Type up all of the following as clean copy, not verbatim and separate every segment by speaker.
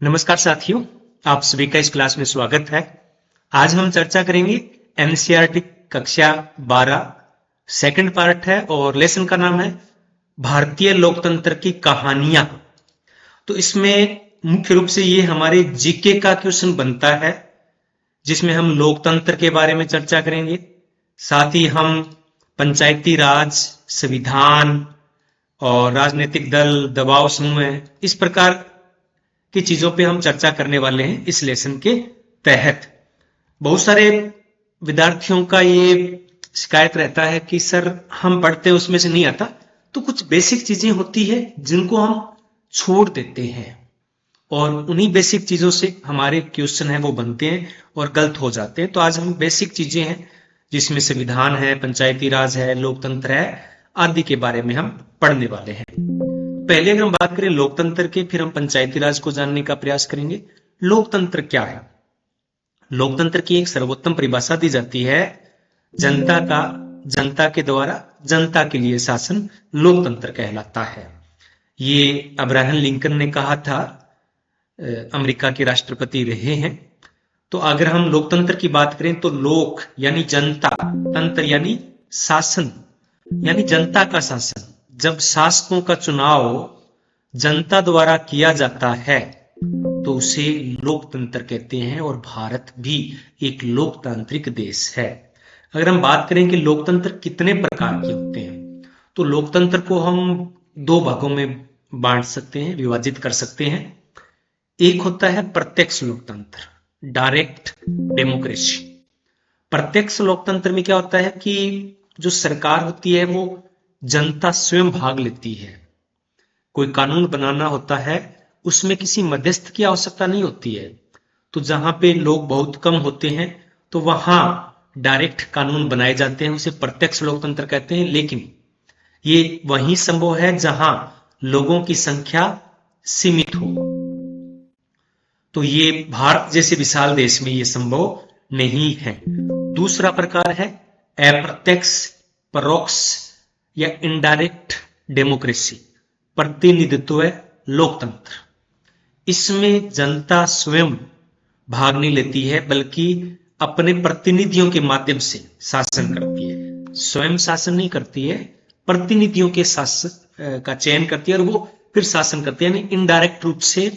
Speaker 1: नमस्कार साथियों, आप सभी का इस क्लास में स्वागत है। आज हम चर्चा करेंगे एनसीईआरटी कक्षा 12 सेकंड पार्ट है और लेसन का नाम है भारतीय लोकतंत्र की कहानियां। तो इसमें मुख्य रूप से ये हमारे जीके का क्वेश्चन बनता है, जिसमें हम लोकतंत्र के बारे में चर्चा करेंगे। साथ ही हम पंचायती राज, संविधान और राजनीतिक दल, दबाव समूह, इस प्रकार की चीजों पे हम चर्चा करने वाले हैं इस लेसन के तहत। बहुत सारे विद्यार्थियों का ये शिकायत रहता है कि सर हम पढ़ते उसमें से नहीं आता, तो कुछ बेसिक चीजें होती है जिनको हम छोड़ देते हैं और उन्हीं बेसिक चीजों से हमारे क्वेश्चन है वो बनते हैं और गलत हो जाते हैं। तो आज हम बेसिक चीजें हैं जिसमें संविधान है, पंचायती राज है, लोकतंत्र है आदि के बारे में हम पढ़ने वाले हैं। पहले अगर हम बात करें लोकतंत्र के, फिर हम पंचायती राज को जानने का प्रयास करेंगे। लोकतंत्र क्या है? लोकतंत्र की एक सर्वोत्तम परिभाषा दी जाती है, जनता के द्वारा जनता के लिए शासन लोकतंत्र कहलाता है। ये अब्राहम लिंकन ने कहा था, अमेरिका के राष्ट्रपति रहे हैं। तो अगर हम लोकतंत्र की बात करें तो लोक यानी जनता, तंत्र यानी शासन यानी जनता का शासन। जब शासकों का चुनाव जनता द्वारा किया जाता है तो उसे लोकतंत्र कहते हैं और भारत भी एक लोकतांत्रिक देश है। अगर हम बात करें कि लोकतंत्र कितने प्रकार के होते हैं, तो लोकतंत्र को हम दो भागों में बांट सकते हैं, विभाजित कर सकते हैं। एक होता है प्रत्यक्ष लोकतंत्र, डायरेक्ट डेमोक्रेसी। प्रत्यक्ष लोकतंत्र में क्या होता है कि जो सरकार होती है वो जनता स्वयं भाग लेती है। कोई कानून बनाना होता है, उसमें किसी मध्यस्थ की आवश्यकता नहीं होती है। तो जहां पे लोग बहुत कम होते हैं तो वहां डायरेक्ट कानून बनाए जाते हैं, उसे प्रत्यक्ष लोकतंत्र कहते हैं। लेकिन ये वहीं संभव है जहां लोगों की संख्या सीमित हो। तो ये भारत जैसे विशाल देश में ये संभव नहीं है। दूसरा प्रकार है अप्रत्यक्ष, परोक्ष या इनडायरेक्ट डेमोक्रेसी, प्रतिनिधित्व लोकतंत्र। इसमें जनता स्वयं भाग नहीं लेती है, बल्कि अपने प्रतिनिधियों के माध्यम से शासन करती है। स्वयं शासन नहीं करती है, प्रतिनिधियों के शासन का चयन करती है और वो फिर शासन करती है। यानी इनडायरेक्ट रूप से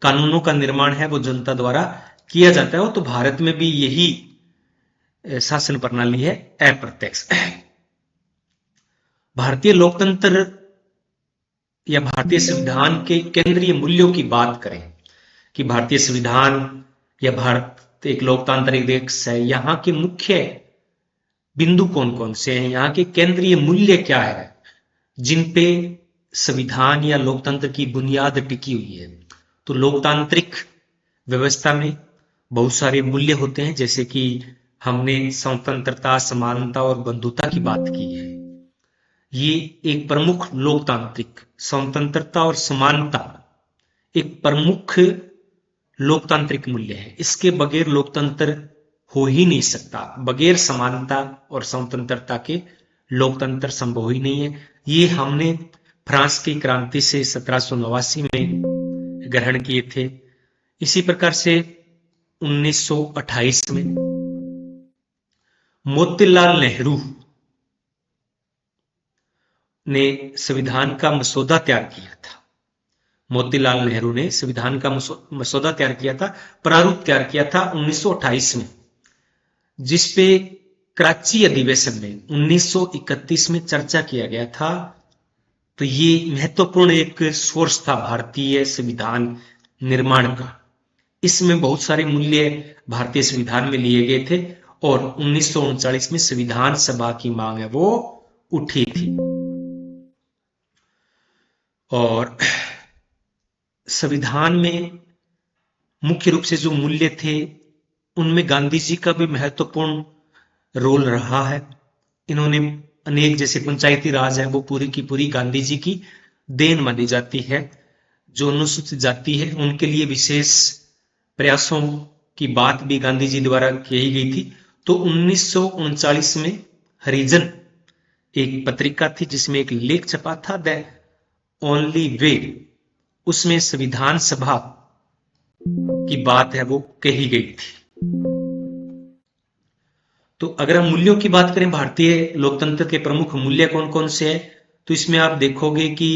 Speaker 1: कानूनों का निर्माण है वो जनता द्वारा किया जाता है। तो भारत में भी यही शासन प्रणाली है, अप्रत्यक्ष। भारतीय लोकतंत्र या भारतीय संविधान के केंद्रीय मूल्यों की बात करें कि भारतीय संविधान या भारत एक लोकतांत्रिक देश है, यहाँ के मुख्य बिंदु कौन कौन से हैं, यहाँ के केंद्रीय मूल्य क्या है जिन पे संविधान या लोकतंत्र की बुनियाद टिकी हुई है। तो लोकतांत्रिक व्यवस्था में बहुत सारे मूल्य होते हैं, जैसे कि हमने स्वतंत्रता, समानता और बंधुता की बात की है। ये एक प्रमुख लोकतांत्रिक, स्वतंत्रता और समानता एक प्रमुख लोकतांत्रिक मूल्य है। इसके बगैर लोकतंत्र हो ही नहीं सकता। बगैर समानता और स्वतंत्रता के लोकतंत्र संभव ही नहीं है। ये हमने फ्रांस की क्रांति से 1789 में ग्रहण किए थे। इसी प्रकार से 1928 में मोतीलाल नेहरू ने संविधान का मसौदा तैयार किया था। मोतीलाल नेहरू ने संविधान का मसौदा तैयार किया था, प्रारूप तैयार किया था 1928 में, जिसपे कराची अधिवेशन में 1931 में चर्चा किया गया था। तो ये महत्वपूर्ण एक सोर्स था भारतीय संविधान निर्माण का। इसमें बहुत सारे मूल्य भारतीय संविधान में लिए गए थे और 1939 में संविधान सभा की मांग है वो उठी थी। और संविधान में मुख्य रूप से जो मूल्य थे उनमें गांधी जी का भी महत्वपूर्ण रोल रहा है। इन्होंने अनेक, जैसे पंचायती राज है वो पूरी की पूरी गांधी जी की देन मानी जाती है। जो अनुसूचित जाति है उनके लिए विशेष प्रयासों की बात भी गांधी जी द्वारा की गई थी। तो 1939 में हरिजन एक पत्रिका थी जिसमें एक लेख छपा था, द ओनली वे। उसमें संविधान सभा की बात है वो कही गई थी। तो अगर हम मूल्यों की बात करें, भारतीय लोकतंत्र के प्रमुख मूल्य कौन कौन से हैं, तो इसमें आप देखोगे कि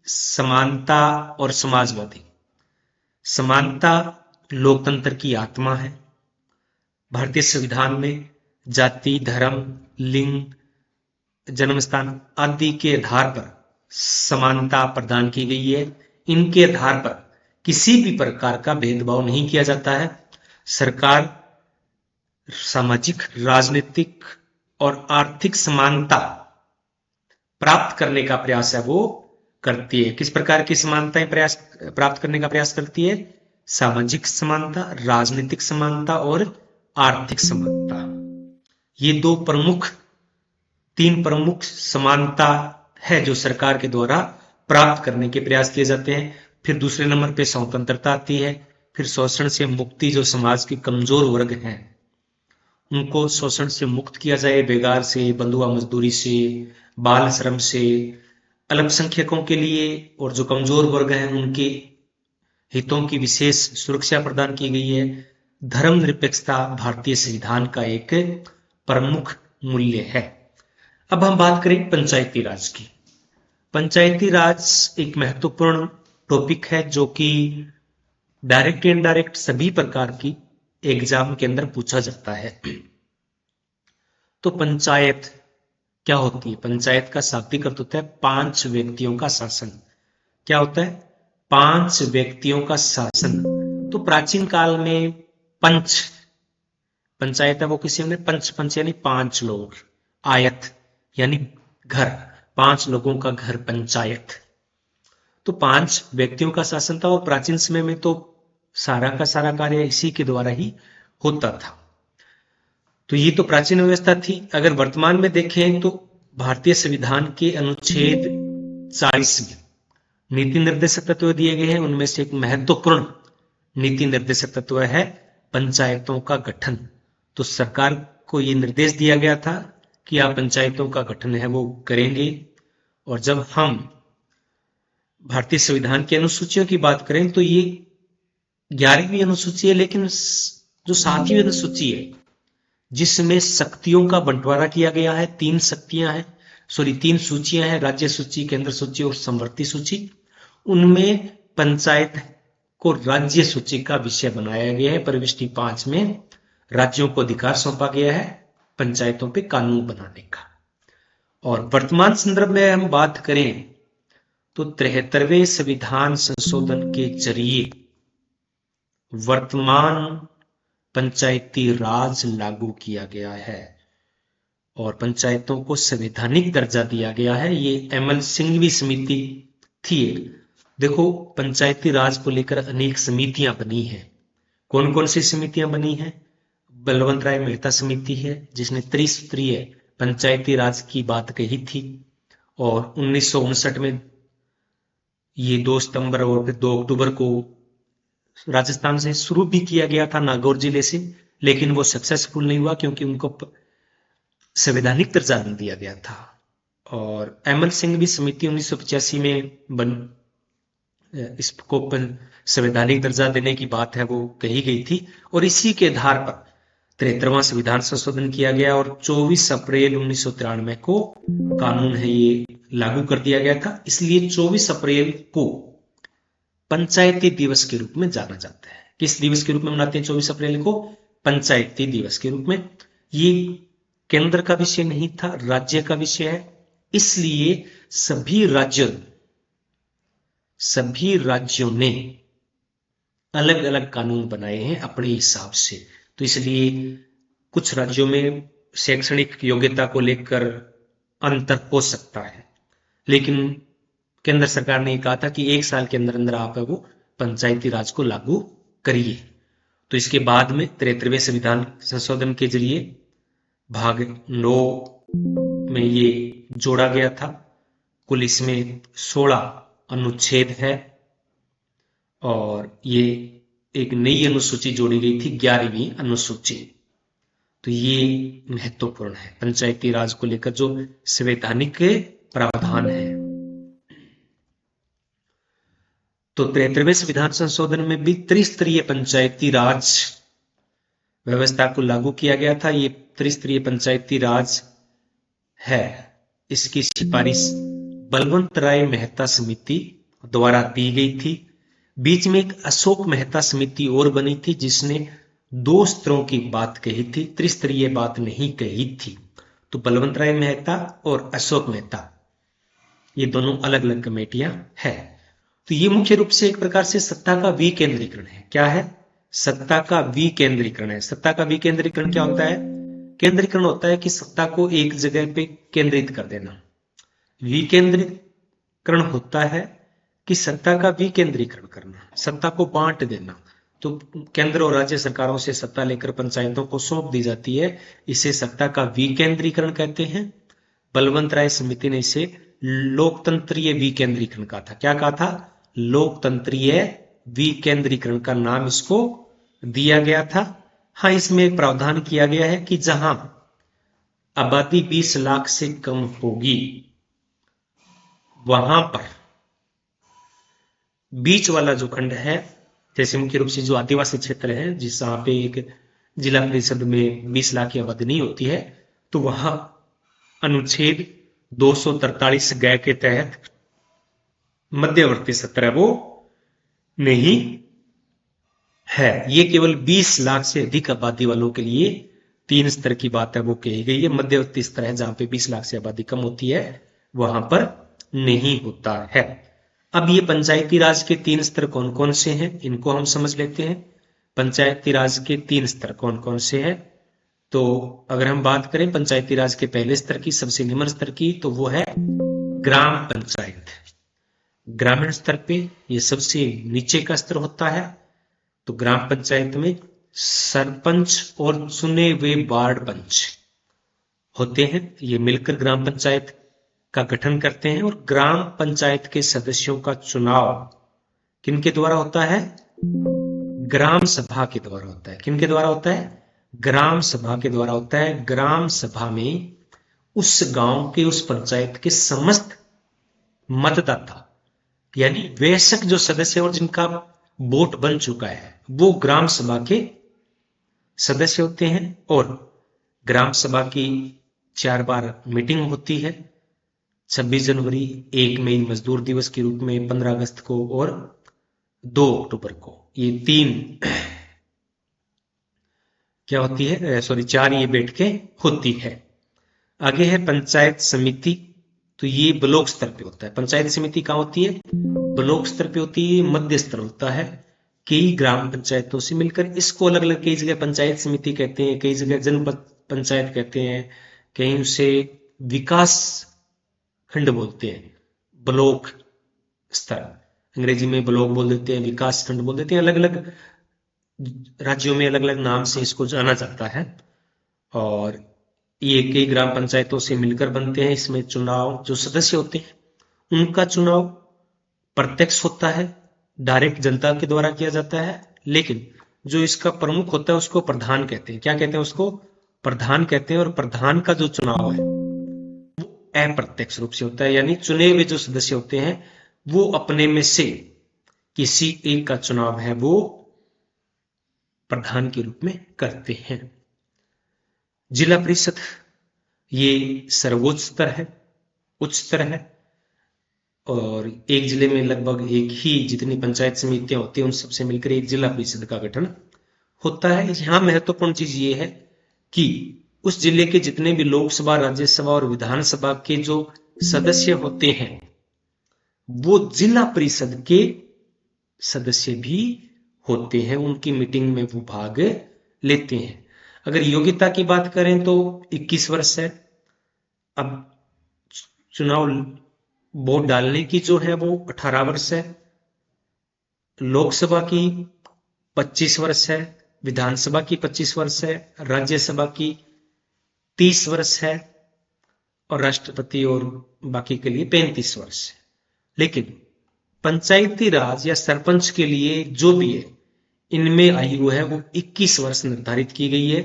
Speaker 1: समानता और समाजवादी। समानता लोकतंत्र की आत्मा है। भारतीय संविधान में जाति, धर्म, लिंग, जन्म स्थान आदि के आधार पर समानता प्रदान की गई है। इनके आधार पर किसी भी प्रकार का भेदभाव नहीं किया जाता है। सरकार सामाजिक, राजनीतिक और आर्थिक समानता प्राप्त करने का प्रयास है वो करती है। किस प्रकार की समानताएं प्रयास प्राप्त करने का प्रयास करती है? सामाजिक समानता, राजनीतिक समानता और आर्थिक समानता। ये तीन प्रमुख समानता है जो सरकार के द्वारा प्राप्त करने के प्रयास किए जाते हैं। फिर दूसरे नंबर पे स्वतंत्रता आती है। फिर शोषण से मुक्ति, जो समाज के कमजोर वर्ग हैं उनको शोषण से मुक्त किया जाए, बेगार से, बंधुआ मजदूरी से, बाल श्रम से। अल्पसंख्यकों के लिए और जो कमजोर वर्ग हैं उनके हितों की विशेष सुरक्षा प्रदान की गई है। धर्मनिरपेक्षता भारतीय संविधान का एक प्रमुख मूल्य है। अब हम बात करें पंचायती राज की। पंचायती राज एक महत्वपूर्ण टॉपिक है जो कि डायरेक्ट इनडायरेक्ट सभी प्रकार की एग्जाम के अंदर पूछा जाता है। तो पंचायत क्या होती है? पंचायत का शाब्दिक अर्थ होता है 5 व्यक्तियों का शासन। क्या होता है? 5 व्यक्तियों का शासन। तो प्राचीन काल में पंच, पंचायत है वो किसी ने पंच यानी 5 लोग, आयत यानी घर, 5 लोगों का घर पंचायत। तो 5 व्यक्तियों का शासन था और प्राचीन समय में तो सारा का सारा कार्य इसी के द्वारा ही होता था। तो ये तो प्राचीन व्यवस्था थी। अगर वर्तमान में देखें तो भारतीय संविधान के अनुच्छेद 40 में नीति निर्देशक तत्व दिए गए हैं। उनमें से एक महत्वपूर्ण नीति निर्देशक तत्व है पंचायतों का गठन। तो सरकार को ये निर्देश दिया गया था कि आप पंचायतों का गठन है वो करेंगे। और जब हम भारतीय संविधान की अनुसूचियों की बात करें तो ये 11वीं अनुसूची है, लेकिन जो 7वीं अनुसूची है जिसमें शक्तियों का बंटवारा किया गया है, 3 शक्तियां हैं, 3 सूचियां हैं, राज्य सूची, केंद्र सूची और समवर्ती सूची। उनमें पंचायत को राज्य सूची का विषय बनाया गया है। परिशिष्ट 5 में राज्यों को अधिकार सौंपा गया है पंचायतों पे कानून बनाने का। और वर्तमान संदर्भ में हम बात करें तो 73वें संविधान संशोधन के जरिए वर्तमान पंचायती राज लागू किया गया है और पंचायतों को संवैधानिक दर्जा दिया गया है। ये एमएल सिंघवी समिति थी। देखो, पंचायती राज को लेकर अनेक समितियां बनी हैं। कौन कौन सी समितियां बनी हैं? बलवंत राय मेहता समिति है जिसने त्रिसूत्रीय पंचायती राज की बात कही थी और 1959 में ये 2 सितंबर और फिर 2 अक्टूबर को राजस्थान से शुरू भी किया गया था, नागौर जिले से, लेकिन वो सक्सेसफुल नहीं हुआ क्योंकि उनको संवैधानिक दर्जा नहीं दिया गया था। और एमएल सिंघवी समिति 1985 में इसको संवैधानिक दर्जा देने की बात है वो कही गई थी और इसी के आधार पर 73वां संविधान संशोधन किया गया और 24 अप्रैल 1993 को कानून है ये लागू कर दिया गया था। इसलिए 24 अप्रैल को पंचायती दिवस के रूप में जाना जाता है। किस दिवस के रूप में मनाते हैं 24 अप्रैल को? पंचायती दिवस के रूप में। ये केंद्र का विषय नहीं था, राज्य का विषय है। इसलिए सभी राज्यों ने अलग अलग कानून बनाए हैं अपने हिसाब से। तो इसलिए कुछ राज्यों में शैक्षणिक योग्यता को लेकर अंतर हो सकता है, लेकिन केंद्र सरकार ने कहा था कि 1 साल के अंदर अंदर आप वो पंचायती राज को लागू करिए। तो इसके बाद में 73वें संविधान संशोधन के जरिए भाग 9 में ये जोड़ा गया था। कुल इसमें 16 अनुच्छेद है और ये एक नई अनुसूची जोड़ी गई थी, 11वीं अनुसूची। तो ये महत्वपूर्ण है पंचायती राज को लेकर जो संवैधानिक प्रावधान है। तो 73वें संविधान संशोधन में भी त्रिस्तरीय पंचायती राज व्यवस्था को लागू किया गया था। ये त्रिस्तरीय पंचायती राज है, इसकी सिफारिश बलवंत राय मेहता समिति द्वारा दी गई थी। बीच में एक अशोक मेहता समिति और बनी थी जिसने 2 स्तरों की बात कही थी, त्रिस्तरीय बात नहीं कही थी। तो बलवंत राय मेहता और अशोक मेहता, ये दोनों अलग अलग कमेटियां हैं। तो ये मुख्य रूप से एक प्रकार से सत्ता का विकेंद्रीकरण है। क्या है? सत्ता का विकेंद्रीकरण है। सत्ता का विकेंद्रीकरण क्या होता है? केंद्रीकरण होता है कि सत्ता को एक जगह पे केंद्रित कर देना। विकेंद्रीकरण होता है कि सत्ता का विकेंद्रीकरण करना, सत्ता को बांट देना। तो केंद्र और राज्य सरकारों से सत्ता लेकर पंचायतों को सौंप दी जाती है, इसे सत्ता का विकेंद्रीकरण कहते हैं। बलवंत राय समिति ने इसे लोकतंत्रीय विकेंद्रीकरण कहा था। क्या कहा था? लोकतंत्रीय विकेंद्रीकरण का नाम इसको दिया गया था। हाँ, इसमें एक प्रावधान किया गया है कि जहां आबादी 20 लाख से कम होगी वहां पर बीच वाला जो खंड है, जैसे मुख्य रूप से जो आदिवासी क्षेत्र है, जिस जहां पे एक जिला परिषद में 20 लाख की आबादी नहीं होती है, तो वहां अनुच्छेद 243 ग के तहत मध्यवर्ती सत्र वो नहीं है। ये केवल 20 लाख से अधिक आबादी वालों के लिए 3 स्तर की बात है वो कही गई है। मध्यवर्ती स्तर है जहां पे 20 लाख से आबादी कम होती है, वहां पर नहीं होता है। अब ये पंचायती राज के 3 स्तर कौन कौन से हैं, इनको हम समझ लेते हैं। पंचायती राज के 3 स्तर कौन कौन से हैं? तो अगर हम बात करें पंचायती राज के पहले स्तर की, सबसे निम्न स्तर की, तो वो है ग्राम पंचायत। ग्रामीण स्तर पे ये सबसे नीचे का स्तर होता है। तो ग्राम पंचायत में सरपंच और चुने हुए वार्ड पंच होते हैं। ये मिलकर ग्राम पंचायत का गठन करते हैं। और ग्राम पंचायत के सदस्यों का चुनाव किनके द्वारा होता है? ग्राम सभा के द्वारा होता है। किनके द्वारा होता है? ग्राम सभा के द्वारा होता है। ग्राम सभा में उस गांव के, उस पंचायत के समस्त मतदाता, यानी वयस्क जो सदस्य और जिनका वोट बन चुका है, वो ग्राम सभा के सदस्य होते हैं। और ग्राम सभा की 4 बार मीटिंग होती है, 26 जनवरी, 1 मई मजदूर दिवस के रूप में, 15 अगस्त को और 2 अक्टूबर को। ये 3 क्या होती है? 4 ये बैठकें होती है। आगे है पंचायत समिति। तो ये ब्लॉक स्तर पे होता है। पंचायत समिति कहां होती है? ब्लॉक स्तर पे होती है। मध्य स्तर होता है, कई ग्राम पंचायतों से मिलकर। इसको अलग अलग कई जगह पंचायत समिति कहते हैं, कई जगह जनपद पंचायत कहते हैं, कहीं उसे विकास खंड बोलते हैं। ब्लॉक स्तर, अंग्रेजी में ब्लॉक बोल देते हैं, विकास खंड बोल देते हैं। अलग अलग राज्यों में अलग अलग नाम से इसको जाना जाता है। और ये कई ग्राम पंचायतों से मिलकर बनते हैं। इसमें चुनाव, जो सदस्य होते हैं उनका चुनाव प्रत्यक्ष होता है, डायरेक्ट जनता के द्वारा किया जाता है। लेकिन जो इसका प्रमुख होता है उसको प्रधान कहते हैं। क्या कहते हैं? उसको प्रधान कहते हैं। और प्रधान का जो चुनाव है वो अप्रत्यक्ष रूप से होता है, यानी चुने हुए जो सदस्य होते हैं वो अपने में से किसी एक का चुनाव है वो प्रधान के रूप में करते हैं। जिला परिषद ये सर्वोच्च स्तर है, उच्च स्तर है। और एक जिले में लगभग एक ही जितनी पंचायत समितियां होती हैं उन सबसे मिलकर एक जिला परिषद का गठन होता है। यहां महत्वपूर्ण चीज ये है कि उस जिले के जितने भी लोकसभा, राज्यसभा और विधानसभा के जो सदस्य होते हैं वो जिला परिषद के सदस्य भी होते हैं। उनकी मीटिंग में वो भाग लेते हैं। अगर योग्यता की बात करें तो 21 वर्ष है। अब चुनाव वोट डालने की जो है वो 18 वर्ष है। लोकसभा की 25 वर्ष है, विधानसभा की 25 वर्ष है, राज्यसभा की 30 वर्ष है और राष्ट्रपति और बाकी के लिए 35 वर्ष है। लेकिन पंचायती राज या सरपंच के लिए जो भी है, इनमें आयु है वो 21 वर्ष निर्धारित की गई है।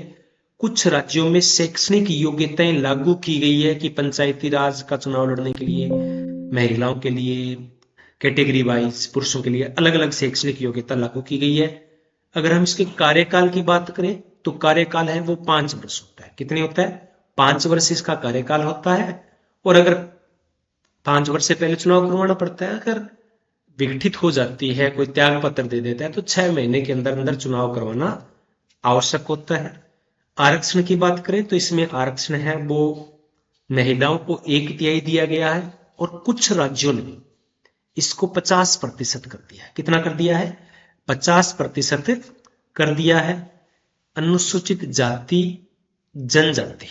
Speaker 1: कुछ राज्यों में शैक्षणिक योग्यताएं लागू की गई है कि पंचायती राज का चुनाव लड़ने के लिए महिलाओं के लिए कैटेगरी वाइज पुरुषों के लिए अलग अलग शैक्षणिक योग्यता लागू की गई है। अगर हम इसके कार्यकाल की बात करें तो कार्यकाल है वो 5 वर्ष होता है। कितने होता है? 5 वर्ष इसका कार्यकाल होता है। और अगर 5 वर्ष से पहले चुनाव करवाना पड़ता है, अगर विघटित हो जाती है, कोई त्याग पत्र दे देता है, तो 6 महीने के अंदर अंदर चुनाव करवाना आवश्यक होता है। आरक्षण की बात करें तो इसमें आरक्षण है वो महिलाओं को 1/3 दिया गया है, और कुछ राज्यों ने इसको 50% कर दिया है। कितना कर दिया है? 50% कर दिया है। अनुसूचित जाति जनजाति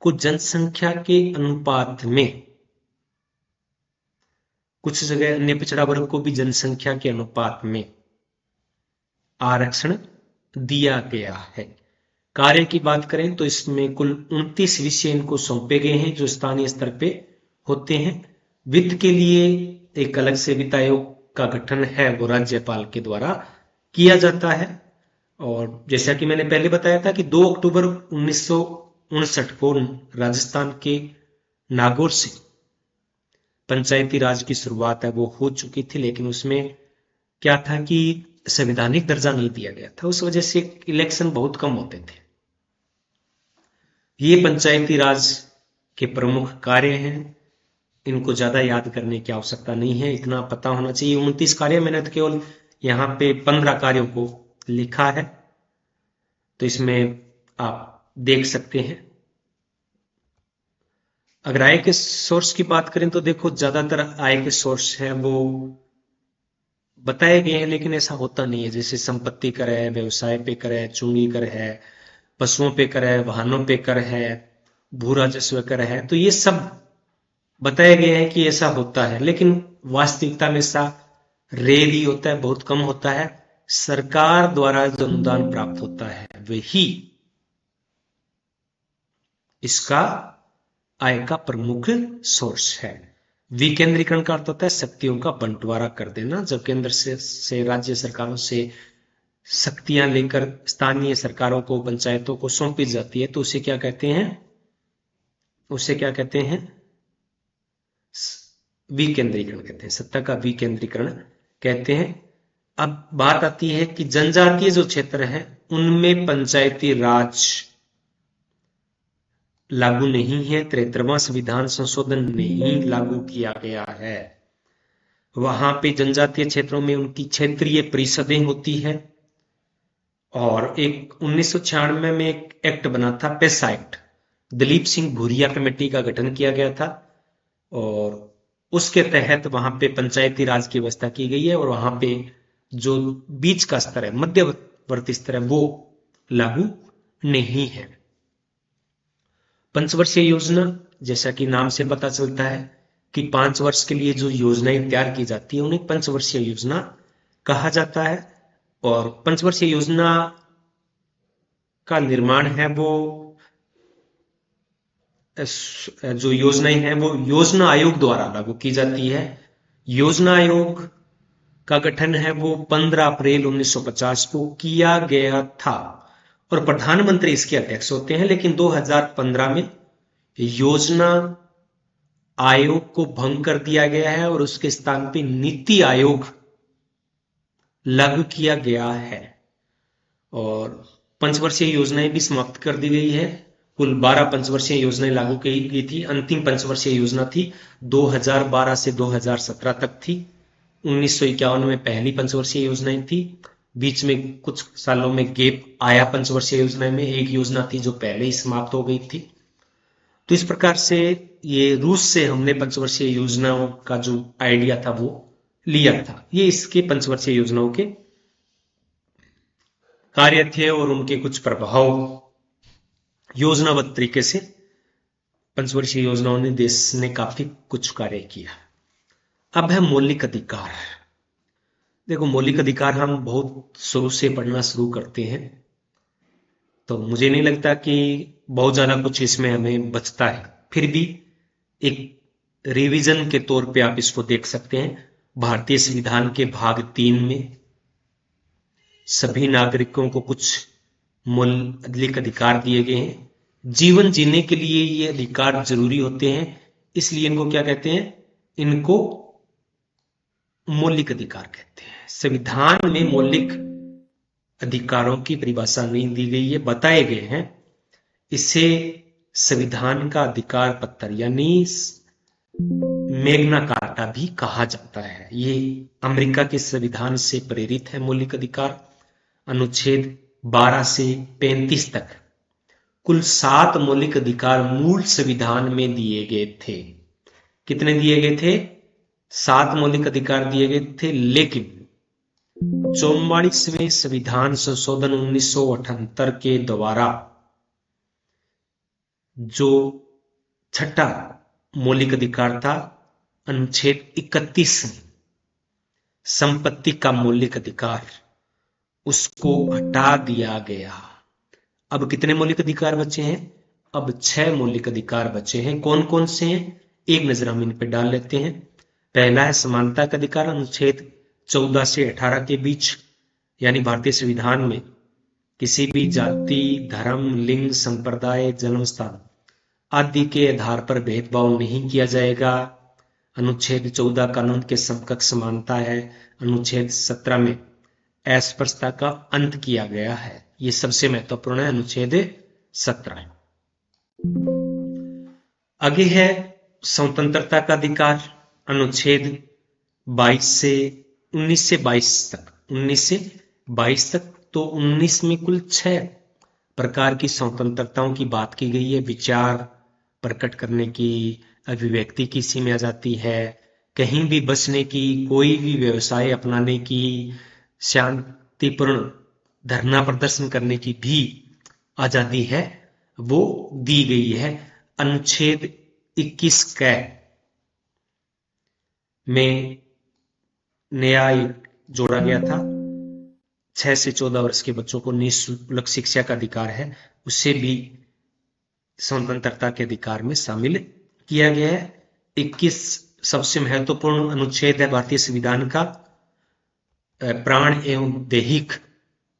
Speaker 1: को जनसंख्या के अनुपात में, कुछ जगह अन्य पिछड़ा वर्ग को भी जनसंख्या के अनुपात में आरक्षण दिया गया है। कार्य की बात करें तो इसमें कुल 29 विषय इनको सौंपे गए हैं जो स्थानीय स्तर पे होते हैं। वित्त के लिए एक अलग से वित्त आयोग का गठन है, वो राज्यपाल के द्वारा किया जाता है। और जैसा कि मैंने पहले बताया था कि 2 अक्टूबर 1959 को राजस्थान के नागौर से पंचायती राज की शुरुआत है वो हो चुकी थी, लेकिन उसमें क्या था कि संवैधानिक दर्जा नहीं दिया गया था, उस वजह से इलेक्शन बहुत कम होते थे। ये पंचायती राज के प्रमुख कार्य हैं, इनको ज्यादा याद करने की आवश्यकता नहीं है, इतना पता होना चाहिए। 29 कार्य, मैंने तो केवल यहाँ पे 15 कार्यों को लिखा है, तो इसमें आप देख सकते हैं। अगर आय के सोर्स की बात करें तो देखो ज्यादातर आय के सोर्स हैं वो बताए गए हैं, लेकिन ऐसा होता नहीं है। जैसे संपत्ति कर है, व्यवसाय पे कर है, चुंगी कर है, पशुओं पे कर है, वाहनों पे कर है, भू राजस्व कर है, तो ये सब बताए गए हैं कि ऐसा होता है, लेकिन वास्तविकता में ऐसा रेयर ही होता है, बहुत कम होता है। सरकार द्वारा जो अनुदान प्राप्त होता है वही इसका आय का प्रमुख सोर्स है। विकेंद्रीकरण का अर्थ होता है शक्तियों का बंटवारा कर देना। जब केंद्र से राज्य सरकारों से शक्तियां लेकर स्थानीय सरकारों को, पंचायतों को सौंपी जाती है तो उसे क्या कहते हैं? उसे क्या कहते हैं? विकेंद्रीकरण कहते हैं, सत्ता का विकेंद्रीकरण कहते हैं। अब बात आती है कि जनजातीय जो क्षेत्र है उनमें पंचायती राज लागू नहीं है, 73वां संविधान संशोधन नहीं लागू किया गया है। वहां पे जनजातीय क्षेत्रों में उनकी क्षेत्रीय परिषदें होती है, और एक 1996 में एक एक्ट बना था, पेसा एक्ट, दलीप सिंह भूरिया कमेटी का गठन किया गया था, और उसके तहत वहां पे पंचायती राज की व्यवस्था की गई है। और वहां पे जो बीच का स्तर है, मध्यवर्ती स्तर है, वो लागू नहीं है। पंचवर्षीय योजना, जैसा कि नाम से पता चलता है कि 5 वर्ष के लिए जो योजनाएं तैयार की जाती है उन्हें पंचवर्षीय योजना कहा जाता है। और पंचवर्षीय योजना का निर्माण है वो, जो योजनाएं हैं वो योजना आयोग द्वारा लागू की जाती है। योजना आयोग का गठन है वो 15 अप्रैल 1950 को किया गया था, और प्रधानमंत्री इसके अध्यक्ष होते हैं। लेकिन 2015 में योजना आयोग को भंग कर दिया गया है और उसके स्थान पर नीति आयोग लागू किया गया है, और पंचवर्षीय योजनाएं भी समाप्त कर दी गई है। कुल 12 पंचवर्षीय योजनाएं लागू की गई थी। अंतिम पंचवर्षीय योजना थी 2012 से 2017 तक थी। 1951 में पहली पंचवर्षीय योजनाएं थी, बीच में कुछ सालों में गैप आया पंचवर्षीय योजना में, एक योजना थी जो पहले ही समाप्त हो गई थी। तो इस प्रकार से ये रूस से हमने पंचवर्षीय योजनाओं का जो आइडिया था वो लिया था। ये इसके पंचवर्षीय योजनाओं के कार्य थे और उनके कुछ प्रभाव योजनाबद्ध तरीके से पंचवर्षीय योजनाओं ने देश ने काफी कुछ कार्य किया। अब है मौलिक अधिकार। देखो, मौलिक अधिकार हम बहुत शुरू से पढ़ना शुरू करते हैं, तो मुझे नहीं लगता कि बहुत ज्यादा कुछ इसमें हमें बचता है। फिर भी एक रिवीजन के तौर पे आप इसको देख सकते हैं। भारतीय संविधान के भाग 3 में सभी नागरिकों को कुछ मौलिक अधिकार दिए गए हैं। जीवन जीने के लिए ये अधिकार जरूरी होते हैं, इसलिए इनको क्या कहते हैं? इनको मौलिक अधिकार कहते हैं। संविधान में मौलिक अधिकारों की परिभाषा नहीं दी गई है, बताए गए हैं। इसे संविधान का अधिकार पत्र यानी मैग्ना कार्टा भी कहा जाता है। ये अमेरिका के संविधान से प्रेरित है। मौलिक अधिकार अनुच्छेद 12 से 35 तक कुल 7 मौलिक अधिकार मूल संविधान में दिए गए थे। कितने दिए गए थे? 7 मौलिक अधिकार दिए गए थे, लेकिन 44वें संविधान संशोधन 1978 के द्वारा जो छठा मौलिक अधिकार था, अनुच्छेद 31 में संपत्ति का मौलिक अधिकार, उसको हटा दिया गया। अब कितने मौलिक अधिकार बचे हैं? अब 6 मौलिक अधिकार बचे हैं। कौन कौन से हैं? एक नजर हम इन पर डाल लेते हैं। पहला है समानता का अधिकार, अनुच्छेद 14 से 18 के बीच, यानी भारतीय संविधान में किसी भी जाति, धर्म, लिंग, संप्रदाय, जन्म स्थान आदि के आधार पर भेदभाव नहीं किया जाएगा। अनुच्छेद 14 कानून के समकक्ष समानता है। अनुच्छेद 17 में अस्पृश्यता का अंत किया गया है। ये सबसे महत्वपूर्ण है, अनुच्छेद 17। आगे है स्वतंत्रता का अधिकार, अनुच्छेद 19 से 22 तक। तो 19 में कुल 6 प्रकार की स्वतंत्रताओं की बात की गई है। विचार प्रकट करने की, अभिव्यक्ति की सीमा आ जाती है, कहीं भी बसने की, कोई भी व्यवसाय अपनाने की, शांतिपूर्ण धरना प्रदर्शन करने की भी आजादी है, वो दी गई है। अनुच्छेद 21 क में नया जोड़ा गया था, 6 से 14 वर्ष के बच्चों को निःशुल्क शिक्षा का अधिकार है, उसे भी स्वतंत्रता के अधिकार में शामिल किया गया है। 21 सबसे महत्वपूर्ण अनुच्छेद है भारतीय संविधान का, प्राण एवं दैहिक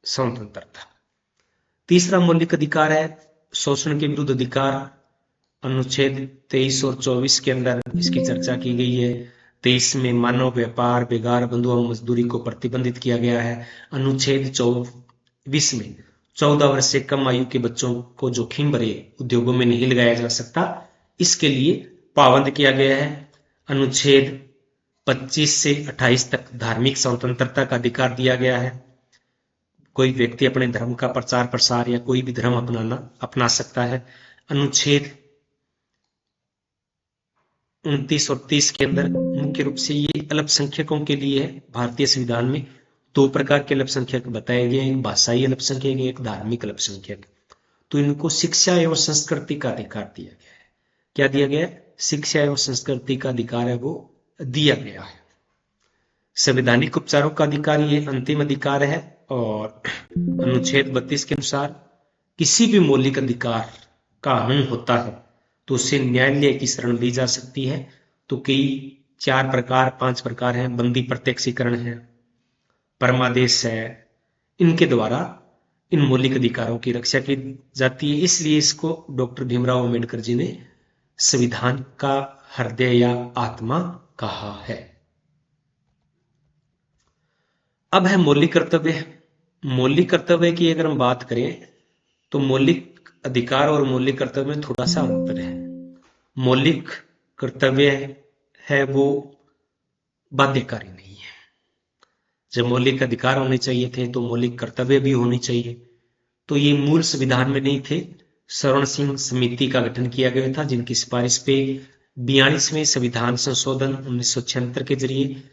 Speaker 1: स्वतंत्रता। तीसरा मौलिक अधिकार है शोषण के विरुद्ध अधिकार, अनुच्छेद 23 और 24 के अंदर इसकी चर्चा की गई है। 23 में मानव व्यापार, बेगार बंधुआ मजदूरी को प्रतिबंधित किया गया है। अनुच्छेद 24 में 14 वर्ष से कम आयु के बच्चों को जोखिम भरे उद्योगों में नहीं लगाया जा सकता, इसके लिए पाबंद किया गया है। अनुच्छेद 25 से 28 तक धार्मिक स्वतंत्रता का अधिकार दिया गया है। कोई व्यक्ति अपने धर्म का प्रचार प्रसार या कोई भी धर्म अपना सकता है। अनुच्छेद 29 और 30 के अंदर मुख्य रूप से ये अल्पसंख्यकों के लिए है। भारतीय संविधान में 2 प्रकार के अल्पसंख्यक बताए गए हैं, एक भाषाई अल्पसंख्यक, एक धार्मिक अल्पसंख्यक। तो इनको शिक्षा एवं संस्कृति का अधिकार दिया गया है। क्या दिया गया है? शिक्षा एवं संस्कृति का अधिकार है, वो दिया गया है। संवैधानिक उपचारों का अधिकार ये अंतिम अधिकार है, और अनुच्छेद 32 के अनुसार किसी भी मौलिक अधिकार का हनन होता है तो उसे न्यायालय की शरण ली जा सकती है। तो कई 4 प्रकार 5 प्रकार हैं। बंदी प्रत्यक्षीकरण है, परमादेश है, इनके द्वारा इन मौलिक अधिकारों की रक्षा की जाती है। इसलिए इसको डॉक्टर भीमराव अंबेडकर जी ने संविधान का हृदय या आत्मा कहा है। अब है मौलिक कर्तव्य। मौलिक कर्तव्य की अगर हम बात करें तो मौलिक अधिकार और मौलिक कर्तव्य में थोड़ा सा अंतर है। मौलिक कर्तव्य है वो बाध्यकारी नहीं है। जब मौलिक अधिकार होने चाहिए थे तो मौलिक कर्तव्य भी होने चाहिए। तो ये मूल संविधान में नहीं थे। शरण सिंह समिति का गठन किया गया था, जिनकी सिफारिश पे 42वें संविधान संशोधन 1976 के जरिए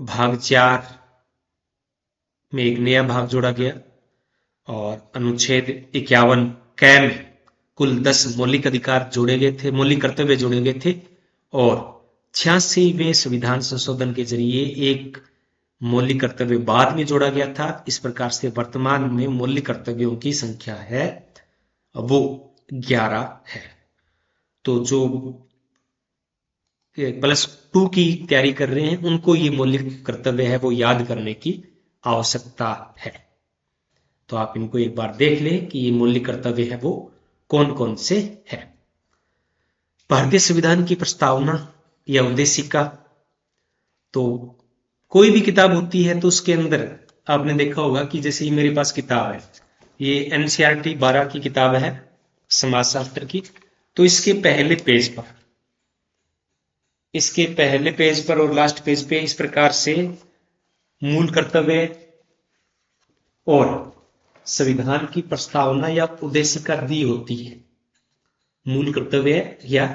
Speaker 1: भाग 4 में एक नया भाग जोड़ा गया, और अनुच्छेद 51 क में कुल 10 मौलिक अधिकार जोड़े गए थे, मौलिक कर्तव्य जोड़े गए थे, और 86वें संविधान संशोधन के जरिए एक मौलिक कर्तव्य बाद में जोड़ा गया था। इस प्रकार से वर्तमान में मौलिक कर्तव्यों की संख्या है वो 11 है। तो जो +2 की तैयारी कर रहे हैं उनको ये मौलिक कर्तव्य है वो याद करने की आवश्यकता है। तो आप इनको एक बार देख लें कि ये मौलिक कर्तव्य है वो कौन कौन से है। भारतीय संविधान की प्रस्तावना या उद्देशिका तो कोई भी किताब होती है तो उसके अंदर आपने देखा होगा कि जैसे ये मेरे पास किताब है, ये एनसीईआरटी 12 की किताब है समाजशास्त्र की। तो इसके पहले पेज पर और लास्ट पेज पे इस प्रकार से मूल कर्तव्य और संविधान की प्रस्तावना या उद्देशिका दी होती है। मूल कर्तव्य या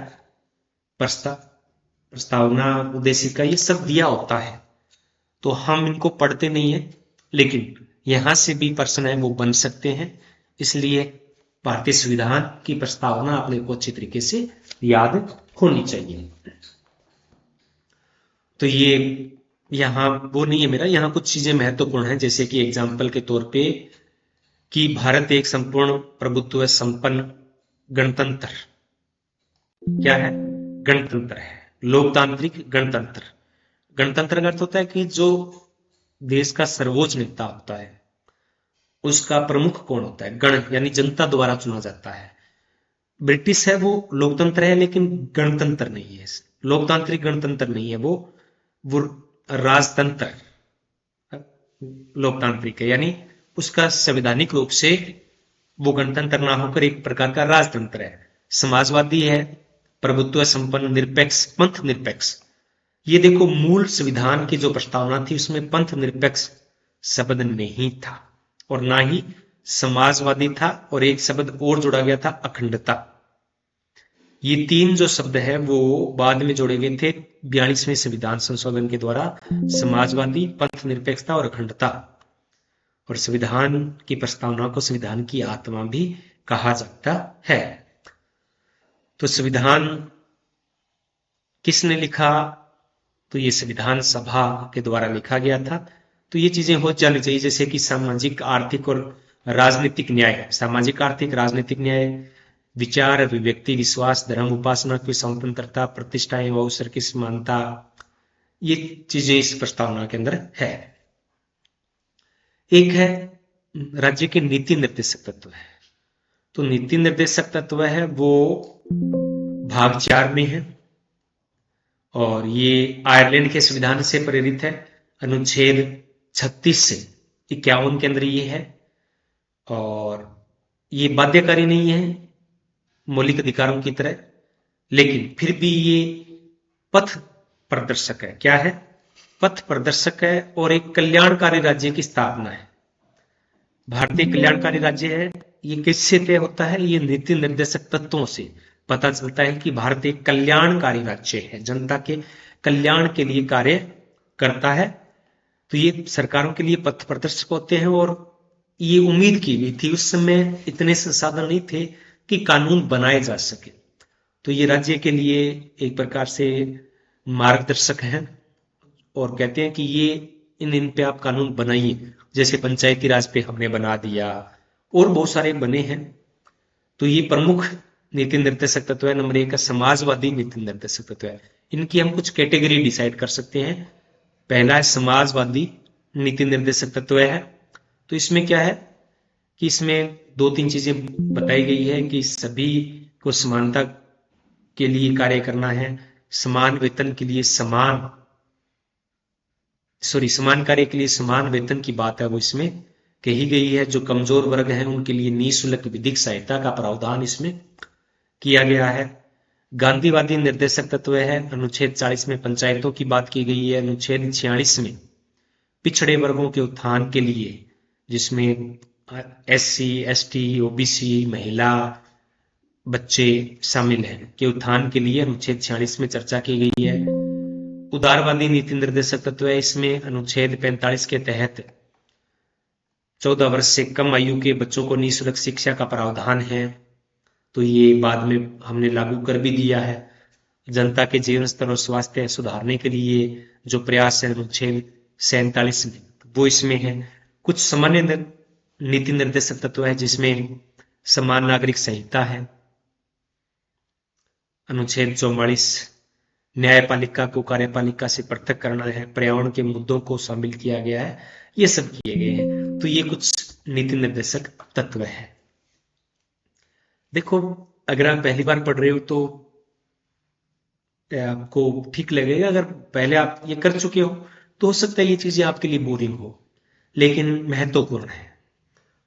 Speaker 1: प्रस्तावना, उद्देशिका, ये सब दिया होता है। तो हम इनको पढ़ते नहीं है, लेकिन यहां से भी प्रश्न है वो बन सकते हैं। इसलिए भारतीय संविधान की प्रस्तावना अपने को अच्छी तरीके से याद होनी चाहिए। तो ये यहाँ वो नहीं है मेरा, यहाँ कुछ चीजें महत्वपूर्ण हैं, जैसे कि एग्जाम्पल के तौर पे कि भारत एक संपूर्ण प्रभुत्व संपन्न गणतंत्र क्या है? गणतंत्र है, लोकतांत्रिक गणतंत्र। गणतंत्र का अर्थ होता है कि जो देश का सर्वोच्च नेता होता है उसका प्रमुख कौन होता है? गण यानी जनता द्वारा चुना जाता है। ब्रिटिश है वो लोकतंत्र है, लेकिन गणतंत्र नहीं है, लोकतांत्रिक गणतंत्र नहीं है वो राजतंत्र लोकतांत्रिक है, यानी उसका संवैधानिक रूप से वो गणतंत्र ना होकर एक प्रकार का राजतंत्र है। समाजवादी है, प्रभुत्व संपन्न, निरपेक्ष, पंथ निरपेक्ष। ये देखो, मूल संविधान की जो प्रस्तावना थी उसमें पंथ निरपेक्ष शब्द नहीं था और ना ही समाजवादी था, और एक शब्द और जोड़ा गया था, अखंडता। ये तीन जो शब्द है वो बाद में जोड़े गए थे 42वें संविधान संशोधन के द्वारा। समाजवादी, पंथ निरपेक्षता और अखंडता। और संविधान की प्रस्तावना को संविधान की आत्मा भी कहा जाता है। तो संविधान किसने लिखा? तो ये संविधान सभा के द्वारा लिखा गया था। तो ये चीजें हो जानी चाहिए, जैसे कि सामाजिक, आर्थिक और राजनीतिक न्याय। सामाजिक, आर्थिक, राजनीतिक न्याय, विचार, अभिव्यक्ति, विश्वास, धर्म, उपासना की स्वतंत्रता, प्रतिष्ठा एवं अवसर की समानता, ये चीजें इस प्रस्तावना के अंदर है। एक है राज्य के नीति निर्देशक तत्व है। तो नीति निर्देशक तत्व है वो भाग 4 में है और ये आयरलैंड के संविधान से प्रेरित है। अनुच्छेद 36 से 51 के अंदर ये है और ये बाध्यकारी नहीं है मौलिक अधिकारों की तरह, लेकिन फिर भी ये पथ प्रदर्शक है। क्या है? पथ प्रदर्शक है और एक कल्याणकारी राज्य की स्थापना है। भारतीय कल्याणकारी राज्य है। ये किससे तय होता है? ये नीति निर्देशक तत्वों से पता चलता है कि भारत एक कल्याणकारी राज्य है, जनता के कल्याण के लिए कार्य करता है। तो ये सरकारों के लिए पथ प्रदर्शक होते हैं और ये उम्मीद की भी थी, उस समय इतने संसाधन नहीं थे कि कानून बनाए जा सके। तो ये राज्य के लिए एक प्रकार से मार्गदर्शक हैं और कहते हैं कि ये इन पे आप कानून बनाइए, जैसे पंचायती राज पे हमने बना दिया और बहुत सारे बने हैं। तो ये प्रमुख नीति निर्देशक तत्व है। नंबर 1 का समाजवादी नीति निर्देशक तत्व है। इनकी हम कुछ कैटेगरी डिसाइड कर सकते हैं। पहला है समाजवादी नीति निर्देशक तत्व है। तो इसमें क्या है कि इसमें 2-3 चीजें बताई गई है कि सभी को समानता के लिए कार्य करना है, समान वेतन के लिए समान कार्य के लिए समान वेतन की बात है वो इसमें कही गई है। जो कमजोर वर्ग हैं उनके लिए निःशुल्क विधिक सहायता का प्रावधान इसमें किया गया है। गांधीवादी निर्देशक तत्व है। अनुच्छेद 40 में पंचायतों की बात की गई है। अनुच्छेद 46 में पिछड़े वर्गों के उत्थान के लिए, जिसमें SC, ST, OBC, महिला, बच्चे शामिल हैं, के उत्थान के लिए अनुच्छेद 46 में चर्चा की गई है। उदारवादी नीति निर्देशक तत्व है। इसमें अनुच्छेद 45 के तहत 14 वर्ष से कम आयु के बच्चों को निःशुल्क शिक्षा का प्रावधान है। तो ये बाद में हमने लागू कर भी दिया है। जनता के जीवन स्तर और स्वास्थ्य सुधारने के लिए जो प्रयास है अनुच्छेद 47 में वो इसमें है। कुछ सामान्य नीति निर्देशक तत्व है जिसमें समान नागरिक संहिता है। अनुच्छेद 44 न्यायपालिका को कार्यपालिका से पृथक करना है। पर्यावरण के मुद्दों को शामिल किया गया है। ये सब किए गए हैं। तो ये कुछ नीति निर्देशक तत्व है। देखो, अगर आप पहली बार पढ़ रहे हो तो आपको ठीक लगेगा। अगर पहले आप ये कर चुके हो तो हो सकता है ये चीजें आपके लिए बोरिंग हो, लेकिन महत्वपूर्ण है।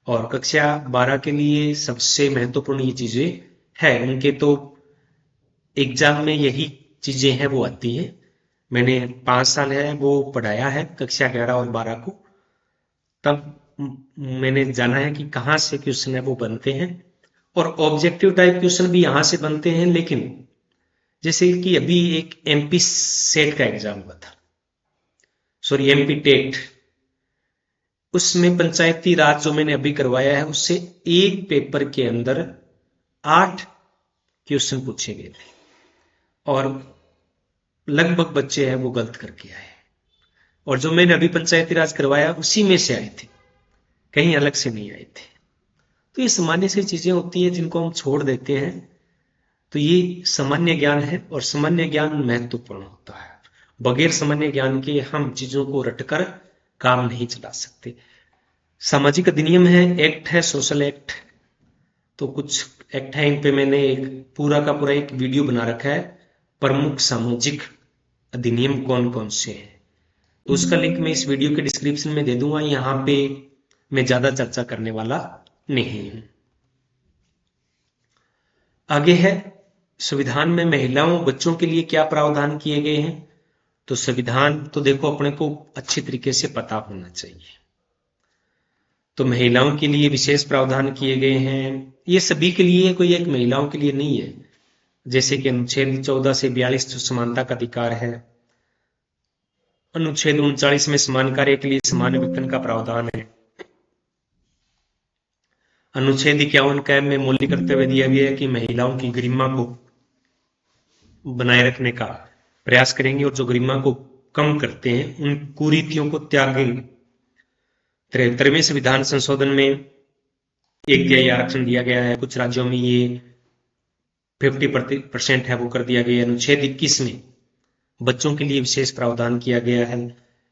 Speaker 1: और कक्षा 12 के लिए सबसे महत्वपूर्ण ये चीजें है। उनके तो एग्जाम में यही चीजें हैं वो आती है। मैंने 5 साल है वो पढ़ाया है कक्षा 11 और 12 को, तब मैंने जाना है कि कहाँ से क्वेश्चन है वो बनते हैं। और ऑब्जेक्टिव टाइप क्वेश्चन भी यहां से बनते हैं, लेकिन जैसे कि अभी एक एमपी सेट का एग्जाम हुआ था, सॉरी एमपी टेट, उसमें पंचायती राज जो मैंने अभी करवाया है उससे एक पेपर के अंदर 8 क्वेश्चन पूछे गए थे और लगभग बच्चे हैं वो गलत करके आए। और जो मैंने अभी पंचायती राज करवाया उसी में से आए थे, कहीं अलग से नहीं आए थे। तो ये सामान्य सी चीजें होती है जिनको हम छोड़ देते हैं। तो ये सामान्य ज्ञान है और सामान्य ज्ञान महत्वपूर्ण होता है। बगैर सामान्य ज्ञान के हम चीजों को रटकर काम नहीं चला सकते। सामाजिक अधिनियम है, एक्ट है, सोशल एक्ट। तो कुछ एक्ट है, इन पे मैंने एक पूरा का पूरा एक वीडियो बना रखा है, प्रमुख सामाजिक अधिनियम कौन कौन से हैं। तो उसका लिंक मैं इस वीडियो के डिस्क्रिप्शन में दे दूंगा। यहाँ पे मैं ज्यादा चर्चा करने वाला नहीं हूं। आगे है संविधान में महिलाओं बच्चों के लिए क्या प्रावधान किए गए हैं। तो संविधान तो देखो अपने को अच्छी तरीके से पता होना चाहिए। तो महिलाओं के लिए विशेष प्रावधान किए गए हैं। ये सभी के लिए, कोई एक महिलाओं के लिए नहीं है। जैसे कि अनुच्छेद 14 से 42 जो समानता का अधिकार है, अनुच्छेद 39 में समान कार्य के लिए समान वेतन का प्रावधान है। अनुच्छेद 51 का में मौलिक कर्तव्य दिया गया है कि महिलाओं की गरिमा को बनाए रखने का प्रयास करेंगे और जो गरिमा को कम करते हैं उन कुरीतियों को त्यागेंगे। 73वें संविधान संशोधन में 1/3 आरक्षण दिया गया है। कुछ राज्यों में ये 50% है वो कर दिया गया है। अनुच्छेद 21 में बच्चों के लिए विशेष प्रावधान किया गया है।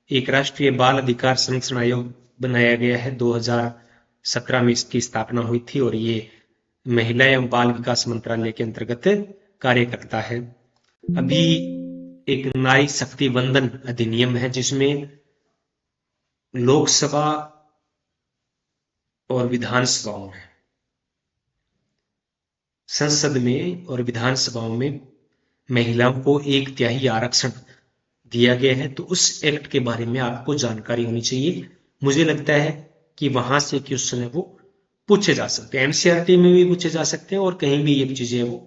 Speaker 1: एक राष्ट्रीय बाल अधिकार संरक्षण आयोग बनाया गया है। 2017 में इसकी स्थापना हुई थी और ये महिला एवं बाल विकास मंत्रालय के अंतर्गत कार्य करता है। अभी एक नारी शक्ति वंदन अधिनियम है जिसमें लोकसभा और विधानसभाओं में, संसद में और विधानसभाओं में महिलाओं को 1/3 आरक्षण दिया गया है। तो उस एक्ट के बारे में आपको जानकारी होनी चाहिए। मुझे लगता है कि वहां से क्वेश्चन है वो पूछे जा सकते हैं। एनसीईआरटी में भी पूछे जा सकते हैं और कहीं भी ये चीजें वो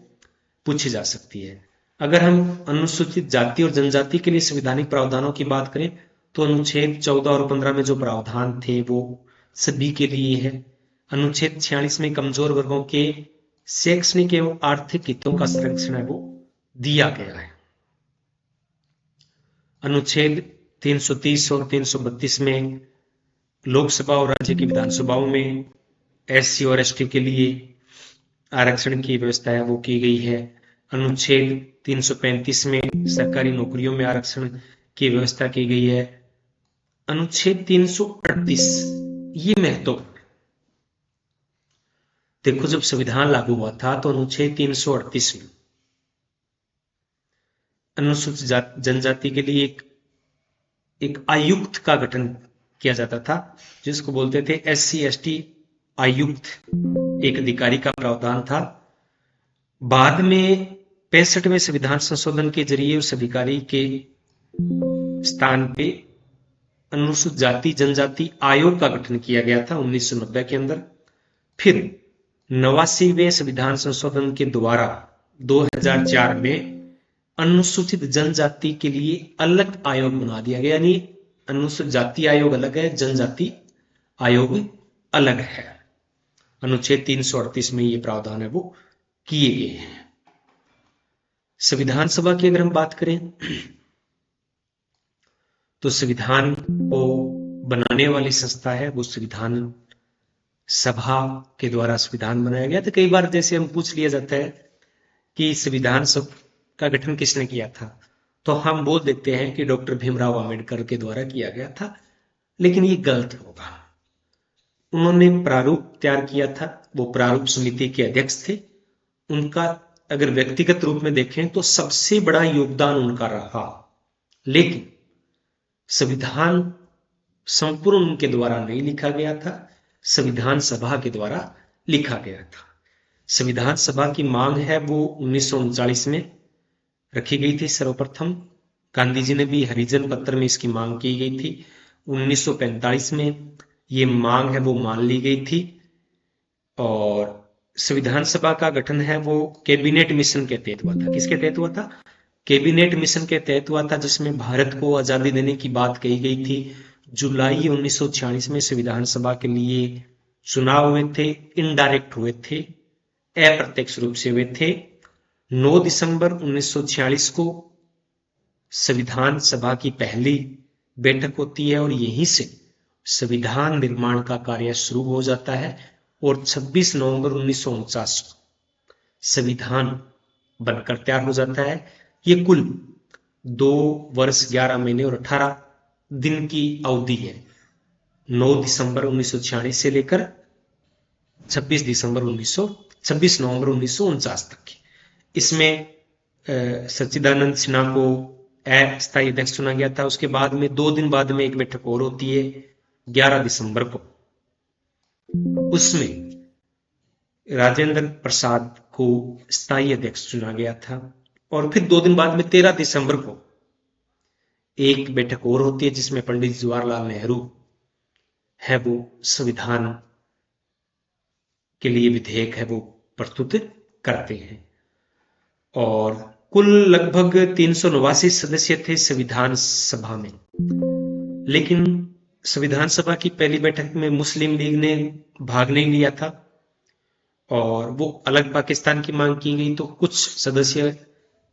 Speaker 1: पूछी जा सकती है। अगर हम अनुसूचित जाति और जनजाति के लिए संवैधानिक प्रावधानों की बात करें तो अनुच्छेद 14 और 15 में जो प्रावधान थे वो सभी के लिए है। अनुच्छेद 46 में कमजोर वर्गों के शैक्षणिक एवं आर्थिक हितों का संरक्षण है वो दिया गया है। अनुच्छेद 330 और 332 में लोकसभा और राज्य की विधानसभाओं में एससी और एसटी के लिए आरक्षण की व्यवस्था है वो की गई है। अनुच्छेद 335 में सरकारी नौकरियों में आरक्षण की व्यवस्था की गई है। अनुच्छेद 338 ये महत्वपूर्ण, देखो जब संविधान लागू हुआ था तो अनुच्छेद 338 में अनुसूचित जनजाति के लिए एक आयुक्त का गठन किया जाता था जिसको बोलते थे एससी एसटी आयुक्त, एक अधिकारी का प्रावधान था। बाद में 65वें संविधान संशोधन के जरिए उस अधिकारी के स्थान पे अनुसूचित जाति जनजाति आयोग का गठन किया गया था 1990 के अंदर। फिर 89वें संविधान संशोधन के द्वारा 2004 में अनुसूचित जनजाति के लिए अलग आयोग बना दिया गया। यानी अनुसूचित जाति आयोग अलग है, जनजाति आयोग अलग है। अनुच्छेद 338 में ये प्रावधान है वो किए गए हैं। संविधान सभा की अगर हम बात करें तो संविधान को बनाने वाली संस्था है वो संविधान सभा के द्वारा संविधान बनाया गया। तो कई बार जैसे हम पूछ लिया जाता है कि संविधान सभा का गठन किसने किया था, तो हम बोल देते हैं कि डॉक्टर भीमराव अंबेडकर के द्वारा किया गया था, लेकिन ये गलत होगा। उन्होंने प्रारूप तैयार किया था, वो प्रारूप समिति के अध्यक्ष थे, उनका अगर व्यक्तिगत रूप में देखें तो सबसे बड़ा योगदान उनका रहा, लेकिन संविधान संपूर्ण उनके द्वारा नहीं लिखा गया था, संविधान सभा के द्वारा लिखा गया था। संविधान सभा की मांग है वो 1939 में रखी गई थी सर्वप्रथम। गांधी जी ने भी हरिजन पत्र में इसकी मांग की गई थी। 1945 में ये मांग है वो मान ली गई थी। और संविधान सभा का गठन है वो कैबिनेट मिशन के तहत हुआ था। किसके तहत हुआ था? कैबिनेट मिशन के तहत हुआ था, जिसमें भारत को आजादी देने की बात कही गई थी। जुलाई 1946 में संविधान सभा के लिए चुनाव हुए थे, इनडायरेक्ट हुए थे, अप्रत्यक्ष रूप से हुए थे। 9 दिसंबर 1946 को संविधान सभा की पहली बैठक होती है और यहीं से संविधान निर्माण का कार्य शुरू हो जाता है और 26 नवंबर 1949 को संविधान बनकर तैयार हो जाता है। ये कुल 2 वर्ष 11 महीने और 18 दिन की अवधि है, 9 दिसंबर 1946 से लेकर 26 नवंबर 1949 तक की। इसमें सच्चिदानंद सिन्हा को अस्थायी अध्यक्ष चुना गया था। उसके बाद में 2 दिन बाद में एक बैठक और होती है 11 दिसंबर को, उसमें राजेंद्र प्रसाद को स्थायी अध्यक्ष चुना गया था। और फिर 2 दिन बाद में 13 दिसंबर को एक बैठक और होती है जिसमें पंडित जवाहरलाल नेहरू है वो संविधान के लिए विधेयक है वो प्रस्तुत करते हैं। और कुल लगभग 389 सदस्य थे संविधान सभा में, लेकिन संविधान सभा की पहली बैठक में मुस्लिम लीग ने भाग नहीं लिया था और वो अलग पाकिस्तान की मांग की गई, तो कुछ सदस्य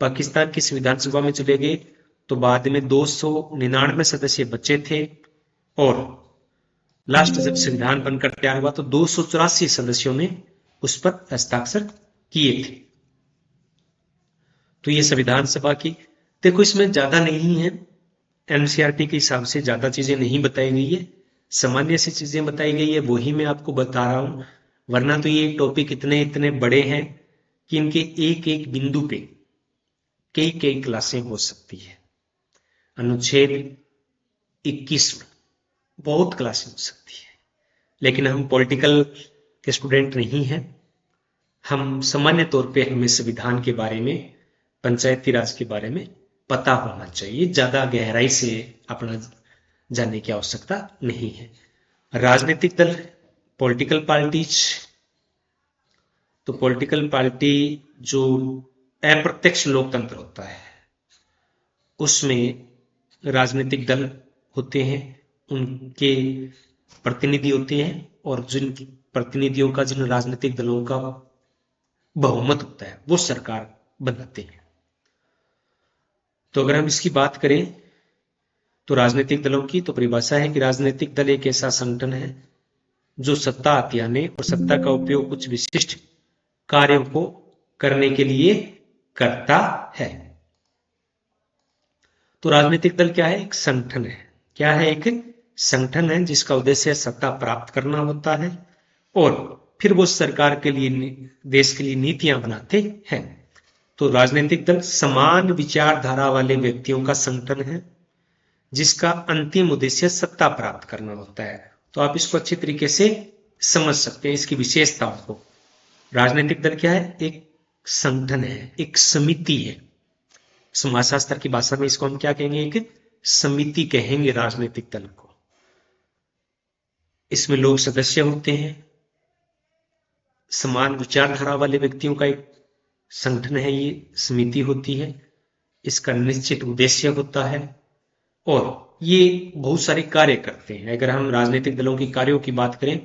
Speaker 1: पाकिस्तान की संविधान सभा में चले गए। तो बाद में 299 सदस्य बचे थे और लास्ट जब संविधान बनकर तैयार हुआ तो 284 सदस्यों ने उस पर हस्ताक्षर किए थे। तो ये संविधान सभा की, देखो इसमें ज्यादा नहीं है, एनसीईआरटी के हिसाब से ज्यादा चीजें नहीं बताई गई है, सामान्य सी चीजें बताई गई है, वही मैं आपको बता रहा हूं। वरना तो ये टॉपिक इतने बड़े हैं कि इनके एक एक बिंदु पे कई कई क्लासें हो सकती है। अनुच्छेद 21 में बहुत क्लासें हो सकती है, लेकिन हम पॉलिटिकल के स्टूडेंट नहीं हैं। हम सामान्य तौर पे हमें संविधान के बारे में, पंचायती राज के बारे में पता होना चाहिए, ज्यादा गहराई से अपना जानने की आवश्यकता नहीं है। राजनीतिक दल, पॉलिटिकल पार्टीज, तो पॉलिटिकल पार्टी जो अप्रत्यक्ष लोकतंत्र होता है उसमें राजनीतिक दल होते हैं, उनके प्रतिनिधि होते हैं और जिन प्रतिनिधियों का, जिन राजनीतिक दलों का बहुमत होता है वो सरकार बनाते हैं। तो अगर हम इसकी बात करें तो राजनीतिक दलों की तो परिभाषा है कि राजनीतिक दल एक ऐसा संगठन है जो सत्ता आती आने और सत्ता का उपयोग कुछ विशिष्ट कार्यों को करने के लिए करता है। तो राजनीतिक दल क्या है? एक संगठन है। क्या है? एक संगठन है जिसका उद्देश्य सत्ता प्राप्त करना होता है और फिर वो सरकार के लिए, देश के लिए नीतियां बनाते हैं। तो राजनीतिक दल समान विचारधारा वाले व्यक्तियों का संगठन है जिसका अंतिम उद्देश्य सत्ता प्राप्त करना होता है। तो आप इसको अच्छी तरीके से समझ सकते हैं, इसकी विशेषताओं को। राजनीतिक दल क्या है? एक संगठन है, एक समिति है। समाजशास्त्र की भाषा में इसको हम क्या कहेंगे? एक समिति कहेंगे राजनीतिक दल को। इसमें लोग सदस्य होते हैं, समान विचारधारा वाले व्यक्तियों का एक संगठन है, ये समिति होती है, इसका निश्चित उद्देश्य होता है और ये बहुत सारे कार्य करते हैं। अगर हम राजनीतिक दलों के कार्यों की बात करें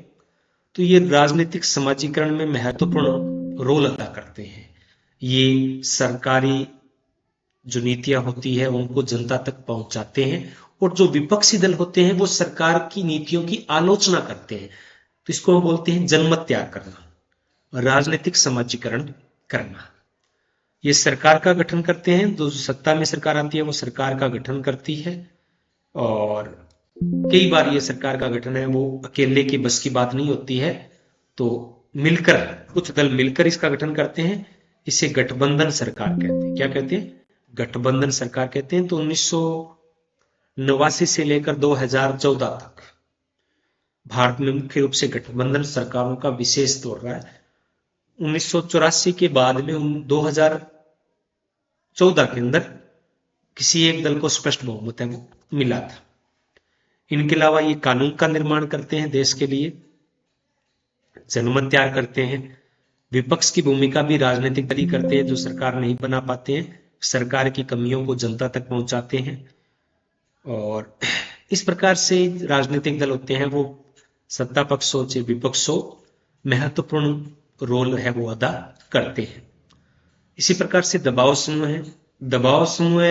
Speaker 1: तो ये राजनीतिक समाजीकरण में महत्वपूर्ण रोल अदा करते हैं। ये सरकारी जो नीतियां होती है उनको जनता तक पहुंचाते हैं और जो विपक्षी दल होते हैं वो सरकार की नीतियों की आलोचना करते हैं। तो इसको हम बोलते हैं जनमत तैयार करना, राजनीतिक समाजीकरण करना। ये सरकार का गठन करते हैं, जो सत्ता में सरकार आती है वो सरकार का गठन करती है और कई बार ये सरकार का गठन है वो अकेले की बस की बात नहीं होती है, तो मिलकर, कुछ दल मिलकर इसका गठन करते हैं इसे गठबंधन सरकार कहते हैं। क्या कहते हैं? गठबंधन सरकार कहते हैं। तो 1989 से लेकर 2014 तक भारत में मुख्य रूप से गठबंधन सरकारों का विशेष दौर रहा है। 1984 के बाद में 2014 के अंदर किसी एक दल को स्पष्ट बहुमत मिला था। इनके अलावा ये कानून का निर्माण करते हैं, देश के लिए जनमत तैयार करते हैं। विपक्ष की भूमिका भी राजनीतिक दल ही करते हैं, जो सरकार नहीं बना पाते हैं, सरकार की कमियों को जनता तक पहुंचाते हैं। और इस प्रकार से राजनीतिक दल होते हैं, वो सत्ता पक्ष हो चाहे विपक्ष हो, महत्वपूर्ण रोल है वो अदा करते हैं। इसी प्रकार से दबाव समूह है। दबाव समूह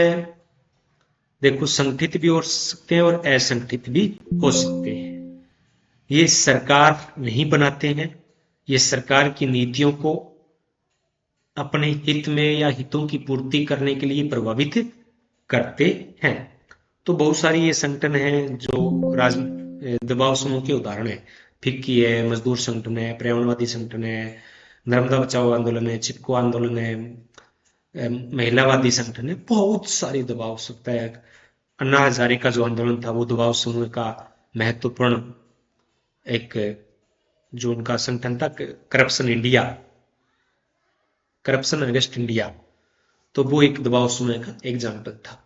Speaker 1: देखो संगठित भी हो सकते हैं और असंगठित भी हो सकते हैं। ये सरकार नहीं बनाते हैं, ये सरकार की नीतियों को अपने हित में या हितों की पूर्ति करने के लिए प्रभावित करते हैं। तो बहुत सारी ये संगठन हैं जो दबाव समूह के उदाहरण है। फिक्की है, मजदूर संगठन है, पर्यावरणवादी संगठन है, नर्मदा बचाओ आंदोलन है, चिपको आंदोलन है, महिलावादी संगठन है। बहुत सारी दबाव सकता है। अन्ना हजारे का जो आंदोलन था वो दबाव समूह का महत्वपूर्ण एक जो उनका संगठन था, करप्शन अगेंस्ट इंडिया, तो वो एक दबाव समूह का एग्जाम्पल था।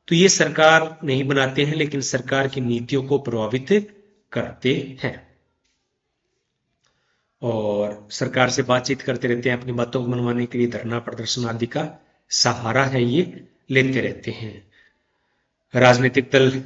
Speaker 1: तो ये सरकार नहीं बनाते हैं, लेकिन सरकार की नीतियों को प्रभावित करते हैं और सरकार से बातचीत करते रहते हैं। अपनी बातों को मनवाने के लिए धरना प्रदर्शन आदि का सहारा है ये लेते रहते हैं। राजनीतिक दल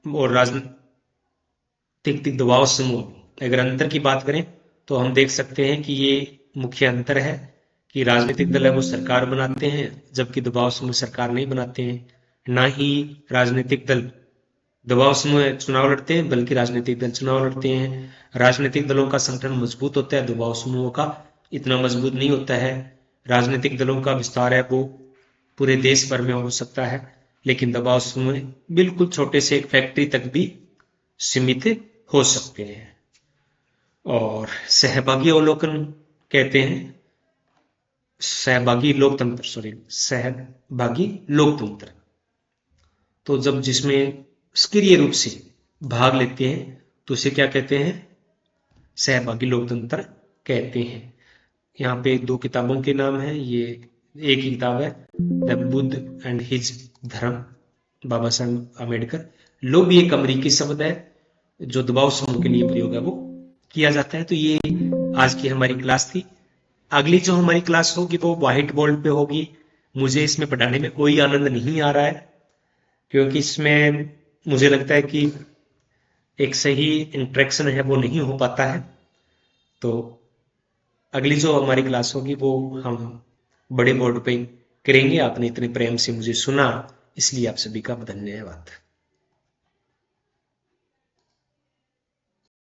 Speaker 1: और राजनीतिक दबाव समूह, अगर अंतर की बात करें तो हम देख सकते हैं कि ये मुख्य अंतर है कि राजनीतिक दल है वो सरकार बनाते हैं, जबकि दबाव समूह सरकार नहीं बनाते हैं। ना ही राजनीतिक दल दबाव समूह चुनाव लड़ते हैं, बल्कि राजनीतिक दल चुनाव लड़ते हैं। राजनीतिक दलों का संगठन मजबूत होता है, दबाव समूहों का इतना मजबूत नहीं होता है। राजनीतिक दलों का विस्तार है वो पूरे देश भर में हो सकता है, लेकिन दबाव समूह बिल्कुल छोटे से एक फैक्ट्री तक भी सीमित हो सकते हैं। और सहभागी अवलोकन कहते हैं, सहभागी लोकतंत्र, तो जब जिसमें सक्रिय रूप से भाग लेते हैं तो उसे क्या कहते हैं? सहभागी लोकतंत्र कहते हैं। यहाँ पे 2 किताबों के नाम हैं। ये एक ही किताब है, द बुद्ध एंड हिज धर्म, बाबा साहब अम्बेडकर। लो भी एक अमेरिकी शब्द है जो दबाव समूह के लिए प्रयोग है वो किया जाता है। तो ये आज की हमारी क्लास थी। अगली जो हमारी क्लास होगी वो व्हाइट बोर्ड पे होगी। मुझे इसमें पढ़ाने में कोई आनंद नहीं आ रहा है, क्योंकि इसमें मुझे लगता है कि एक सही इंटरेक्शन है वो नहीं हो पाता है। तो अगली जो हमारी क्लास होगी वो हम बड़े बोर्ड पे करेंगे। आपने इतने प्रेम से मुझे सुना, इसलिए आप सभी का धन्यवाद।